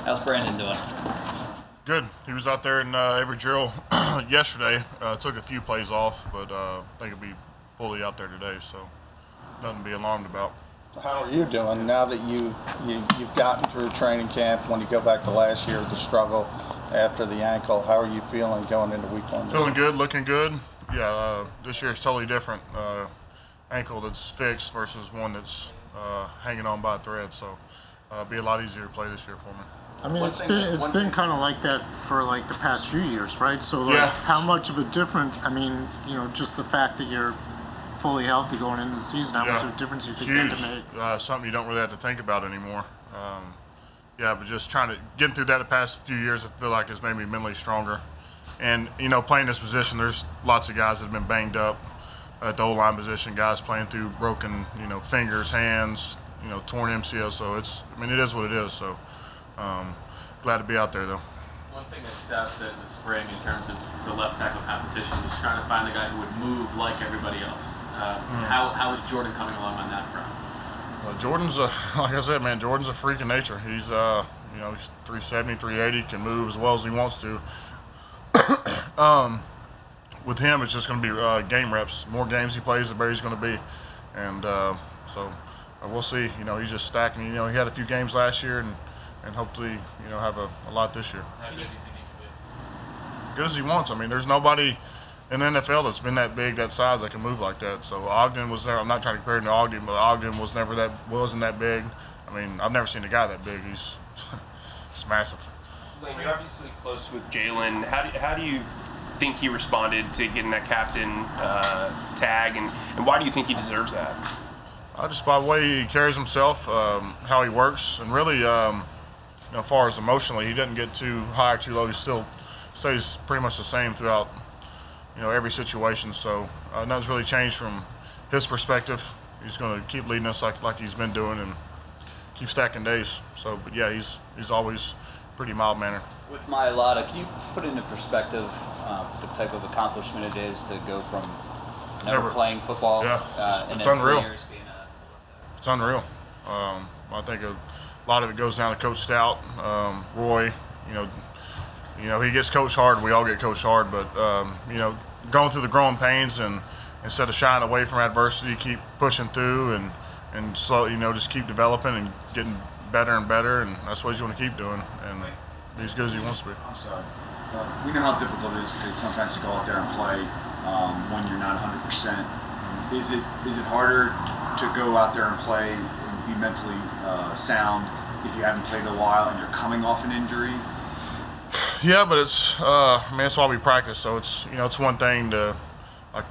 How's Brandon doing? Good. He was out there in every drill yesterday. Took a few plays off, but I think he'll be fully out there today, so nothing to be alarmed about. How are you doing now that you've gotten through training camp? When you go back to last year, the struggle after the ankle, how are you feeling going into week one? Feeling good, looking good. Yeah, this year is totally different. Ankle that's fixed versus one that's hanging on by a thread, so it'll be a lot easier to play this year for me. I mean, it's been kind of like that for like the past few years, right? So like, Yeah. how much of a difference? I mean, just the fact that you're fully healthy going into the season, how much of a difference you think that can make? Something you don't really have to think about anymore. But just getting through that the past few years, I feel like has made me mentally stronger. And playing this position, there's lots of guys that have been banged up at the O-line position. Guys playing through broken, fingers, hands, torn MCL. So it is what it is. So glad to be out there though. One thing that Staff said in the spring in terms of the left tackle competition was trying to find a guy who would move like everybody else. How is Jordan coming along on that front? Jordan's like I said, man. Jordan's a freak of nature. He's he's 370, 380, can move as well as he wants to. With him, it's just going to be game reps. More games he plays, the better he's going to be. And so we'll see. He's just stacking. He had a few games last year, and hopefully, have a lot this year. How good do you think he can be? Good as he wants. I mean, there's nobody in the NFL that's been that big, that size, that can move like that. So Ogden was there. I'm not trying to compare him to Ogden, but Ogden wasn't that big. I mean, I've never seen a guy that big. He's massive. Lane, you're obviously close with Jalen. How do you think he responded to getting that captain tag, and why do you think he deserves that? Just by the way he carries himself, how he works, and really, as far as emotionally, he doesn't get too high or too low. He still stays pretty much the same throughout, every situation. So nothing's really changed from his perspective. He's going to keep leading us like he's been doing and keep stacking days. So, but yeah, he's always pretty mild mannered. With Mailata, can you put into perspective the type of accomplishment it is to go from never playing football and it's then unreal. 3 years being It's unreal. I think a lot of it goes down to Coach Stout, Roy. He gets coached hard. We all get coached hard, but going through the growing pains and instead of shying away from adversity, keep pushing through and slow. Just keep developing and getting better and better, and that's what he's going to keep doing and be as good as he wants to be. I'm sorry. We know how difficult it is sometimes to go out there and play when you're not 100%. Is it harder to go out there and play and be mentally sound if you haven't played in a while and you're coming off an injury? Yeah, but it's that's why we practice. So it's one thing to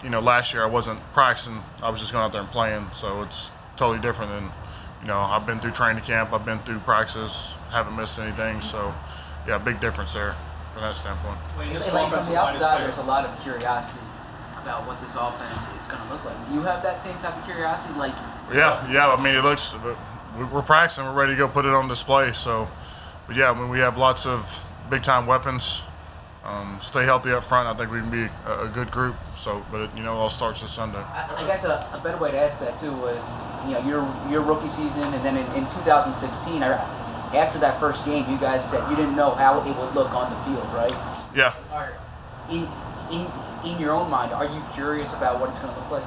last year I wasn't practicing. I was just going out there and playing. So it's totally different than I've been through training camp. I've been through practices. Haven't missed anything. So yeah, big difference there from that standpoint. From the outside, there's a lot of curiosity about what this offense is going to look like. Do you have that same type of curiosity? Yeah. I mean, we're practicing. We're ready to go put it on display. So, but yeah, we have lots of big-time weapons. Stay healthy up front. I think we can be a good group. So, but it all starts this Sunday. I guess a better way to ask that too was, your rookie season, and then in 2016, after that first game, you guys said you didn't know how it would look on the field, right? Yeah. In your own mind, are you curious about what it's going to look like?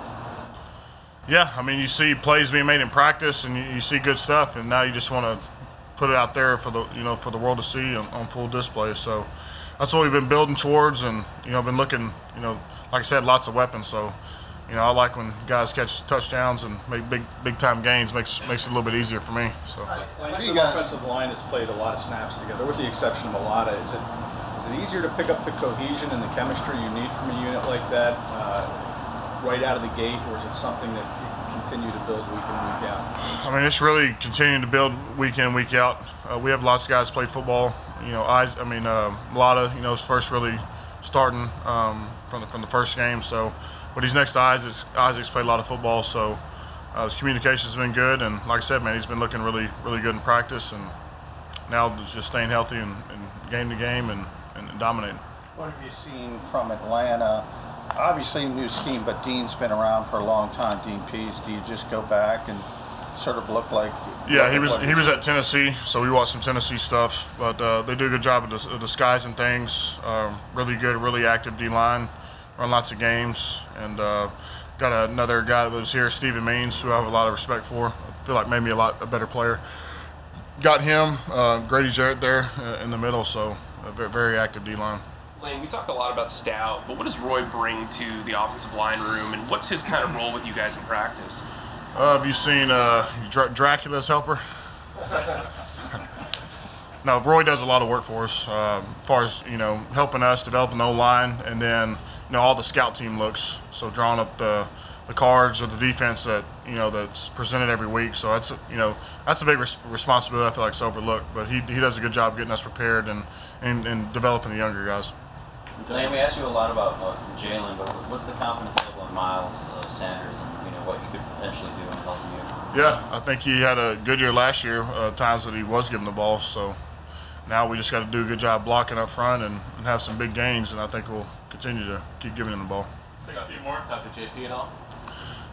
Yeah, I mean, you see plays being made in practice, and you see good stuff, and now you just want to put it out there for the world to see on full display. So that's what we've been building towards, and been looking, like I said, lots of weapons. So I like when guys catch touchdowns and make big time gains. Makes it a little bit easier for me. So The offensive line has played a lot of snaps together, with the exception of Mailata. Is it easier to pick up the cohesion and the chemistry you need from a unit like that right out of the gate, or is it something that you continue to build week in, week out? I mean, it's really continuing to build week in, week out. We have lots of guys play football. Mailata, is first really starting from the first game. So, but he's next to Isaac. Isaac's played a lot of football, so his communication's been good. And like I said, man, he's been looking really, really good in practice. And now it's just staying healthy and game to game and dominating. What have you seen from Atlanta? Obviously a new scheme, but Dean's been around for a long time, Dean Pease. Do you just go back and sort of look like? Yeah, he was at Tennessee, so we watched some Tennessee stuff. But they do a good job of disguising things. Really good, really active D-line, run lots of games, and got another guy that was here, Stephen Means, who I have a lot of respect for. I feel like maybe a better player. Got him, Grady Jarrett there in the middle, so a very active D-line. Lane, we talk a lot about Stout, but what does Roy bring to the offensive line room, and what's his kind of role with you guys in practice? Have you seen Dracula's helper? No, Roy does a lot of work for us, as far as helping us develop an O-line, and then all the scout team looks. So drawing up the cards of the defense that that's presented every week. So that's a big responsibility. I feel like it's overlooked, but he does a good job getting us prepared and developing the younger guys. Lane, we asked you a lot about Jalen, but what's the confidence level in Miles Sanders and what he could potentially do in helping you? Yeah, I think he had a good year last year, times that he was given the ball. So now we just got to do a good job blocking up front and have some big gains, and I think we'll continue to keep giving him the ball. Let's take a few more. Talk to JP at all?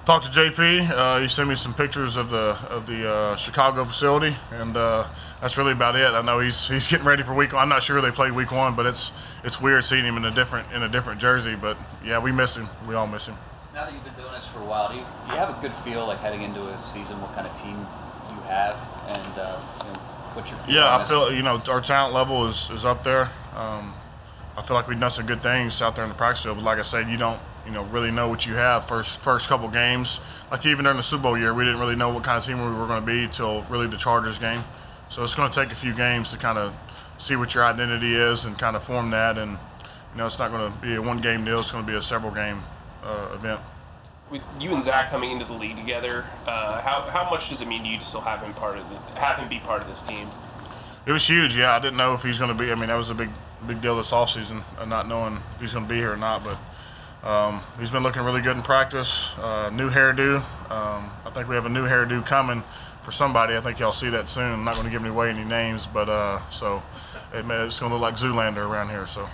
Talked to JP. He sent me some pictures of the Chicago facility, and that's really about it. I know he's getting ready for week one. I'm not sure they played week one, but it's weird seeing him in a different jersey. But yeah, we miss him. We all miss him. Now that you've been doing this for a while, do you have a good feel, like heading into a season, what kind of team you have, and what your feel? Yeah, I feel our talent level is up there. I feel like we've done some good things out there in the practice field, but like I said, you don't really know what you have first couple games. Like even during the Super Bowl year, we didn't really know what kind of team we were going to be till really the Chargers game. So it's going to take a few games to kind of see what your identity is and kind of form that. And it's not going to be a one-game deal. It's going to be a several-game event. With you and Zach coming into the league together, how much does it mean to you to still have him be part of this team? It was huge. Yeah, I didn't know if he's going to be. I mean, that was a big deal this offseason, not knowing if he's going to be here or not. But he's been looking really good in practice. New hairdo. I think we have a new hairdo coming for somebody. I think y'all see that soon. I'm not going to give away any names, but so it's going to look like Zoolander around here. So.